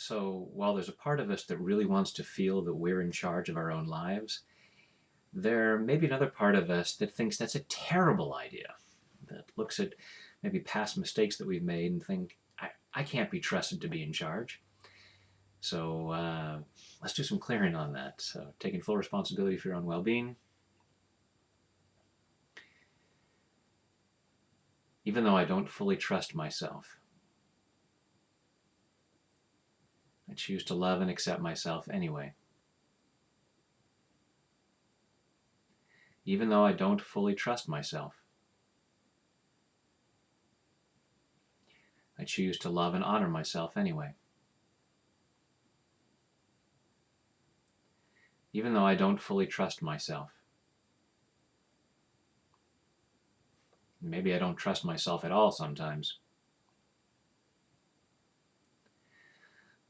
So while there's a part of us that really wants to feel that we're in charge of our own lives, there may be another part of us that thinks that's a terrible idea, that looks at maybe past mistakes that we've made and think, I can't be trusted to be in charge. So let's do some clearing on that. So taking full responsibility for your own well-being. Even though I don't fully trust myself, I choose to love and accept myself anyway. Even though I don't fully trust myself, I choose to love and honor myself anyway. Even though I don't fully trust myself, maybe I don't trust myself at all sometimes.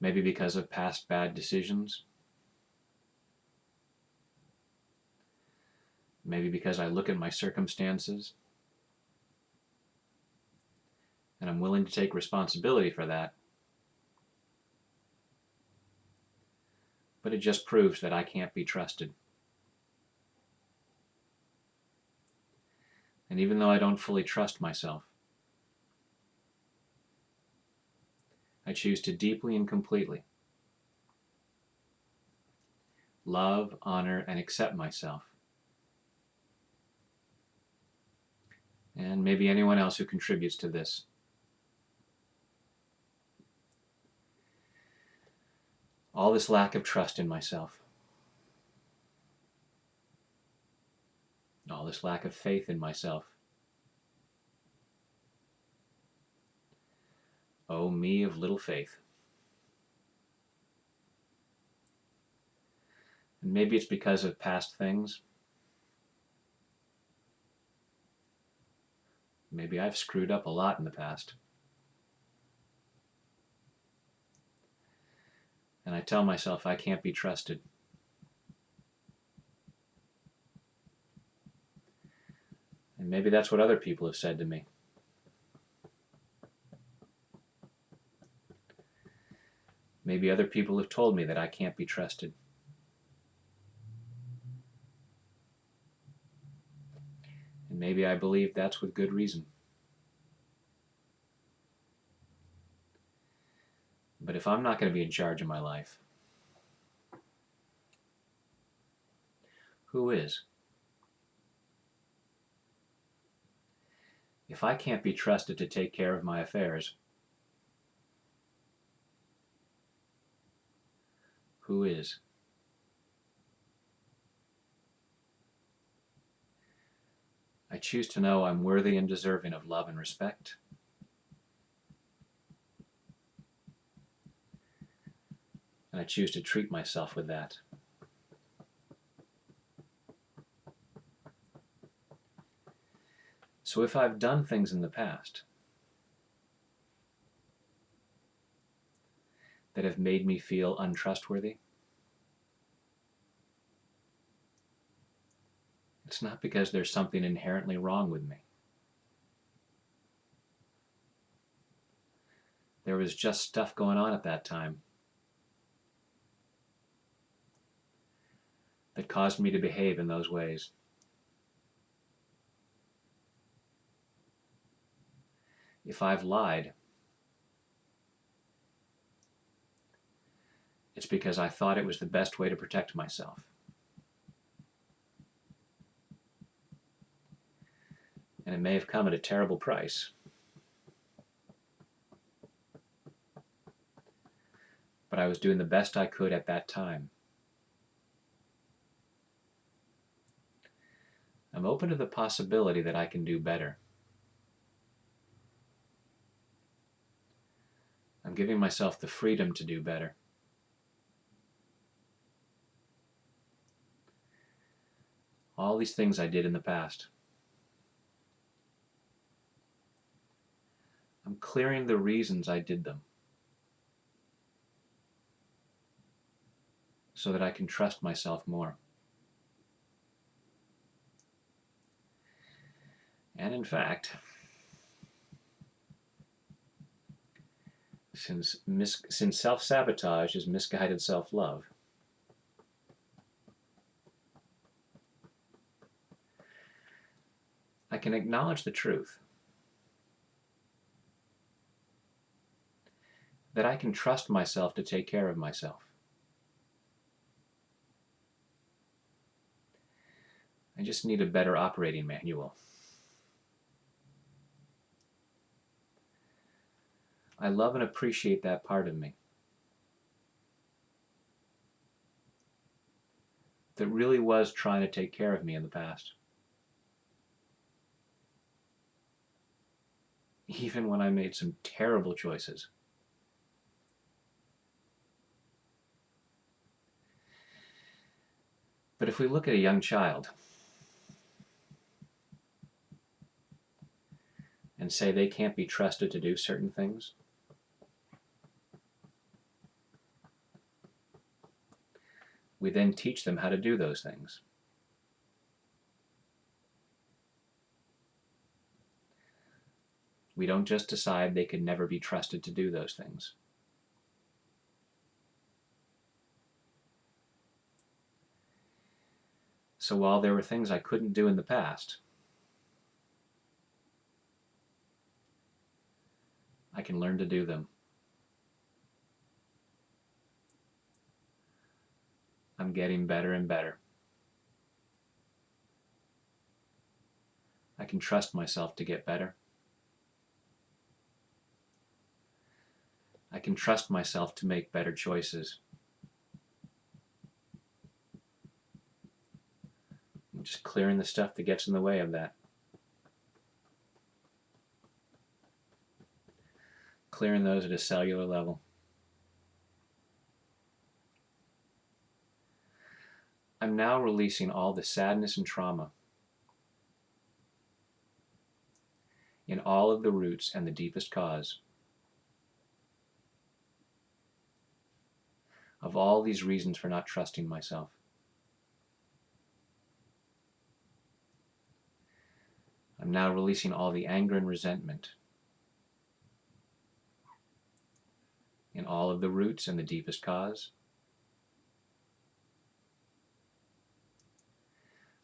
Maybe because of past bad decisions. Maybe because I look at my circumstances and I'm willing to take responsibility for that. But it just proves that I can't be trusted. And even though I don't fully trust myself, I choose to deeply and completely love, honor, and accept myself. And maybe anyone else who contributes to this. All this lack of trust in myself. All this lack of faith in myself. Oh, me of little faith. And maybe it's because of past things. Maybe I've screwed up a lot in the past. And I tell myself I can't be trusted. And maybe that's what other people have said to me. Maybe other people have told me that I can't be trusted. And maybe I believe that's with good reason. But if I'm not going to be in charge of my life, who is? If I can't be trusted to take care of my affairs, who is? I choose to know I'm worthy and deserving of love and respect. And I choose to treat myself with that. So if I've done things in the past that have made me feel untrustworthy, it's not because there's something inherently wrong with me. There was just stuff going on at that time that caused me to behave in those ways. If I've lied, it's because I thought it was the best way to protect myself. And it may have come at a terrible price. But I was doing the best I could at that time. I'm open to the possibility that I can do better. I'm giving myself the freedom to do better. All these things I did in the past. I'm clearing the reasons I did them so that I can trust myself more. And in fact, since self-sabotage is misguided self-love, I can acknowledge the truth that I can trust myself to take care of myself. I just need a better operating manual. I love and appreciate that part of me that really was trying to take care of me in the past. Even when I made some terrible choices. But if we look at a young child and say they can't be trusted to do certain things, we then teach them how to do those things. We don't just decide they can never be trusted to do those things. So while there were things I couldn't do in the past, I can learn to do them. I'm getting better and better. I can trust myself to get better. I can trust myself to make better choices. I'm just clearing the stuff that gets in the way of that. Clearing those at a cellular level. I'm now releasing all the sadness and trauma in all of the roots and the deepest cause of all these reasons for not trusting myself. I'm now releasing all the anger and resentment in all of the roots and the deepest cause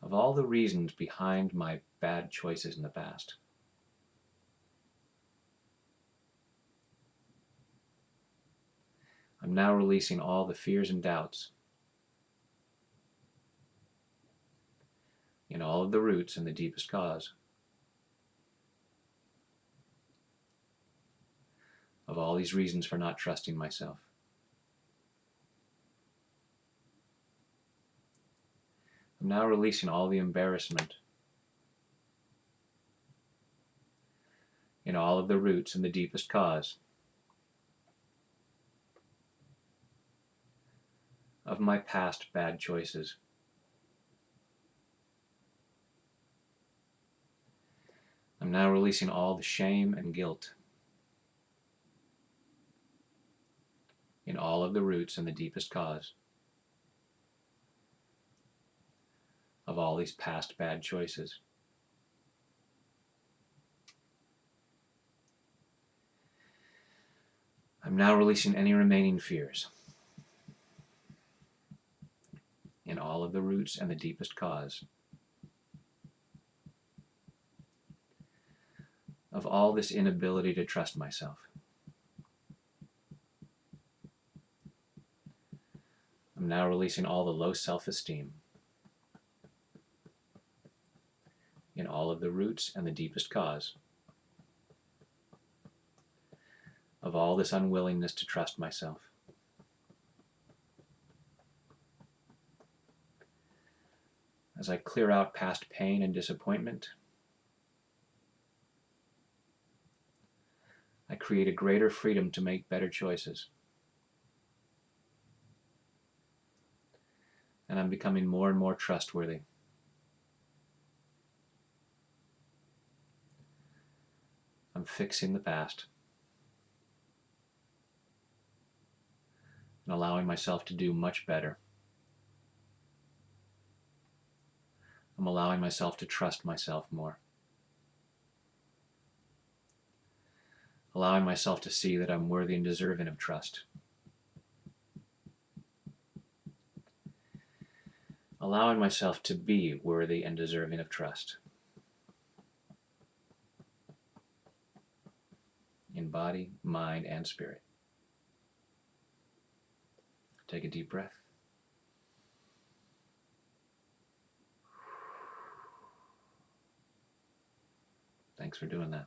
of all the reasons behind my bad choices in the past. I'm now releasing all the fears and doubts in all of the roots and the deepest cause of all these reasons for not trusting myself. I'm now releasing all the embarrassment in all of the roots and the deepest cause of my past bad choices. I'm now releasing all the shame and guilt in all of the roots and the deepest cause of all these past bad choices. I'm now releasing any remaining fears in all of the roots and the deepest cause of all this inability to trust myself. I'm now releasing all the low self-esteem in all of the roots and the deepest cause of all this unwillingness to trust myself. As I clear out past pain and disappointment, I create a greater freedom to make better choices. And I'm becoming more and more trustworthy. I'm fixing the past and allowing myself to do much better. I'm allowing myself to trust myself more. allowing myself to see that I'm worthy and deserving of trust. Allowing myself to be worthy and deserving of trust. In body, mind, and spirit. Take a deep breath. Thanks for doing that.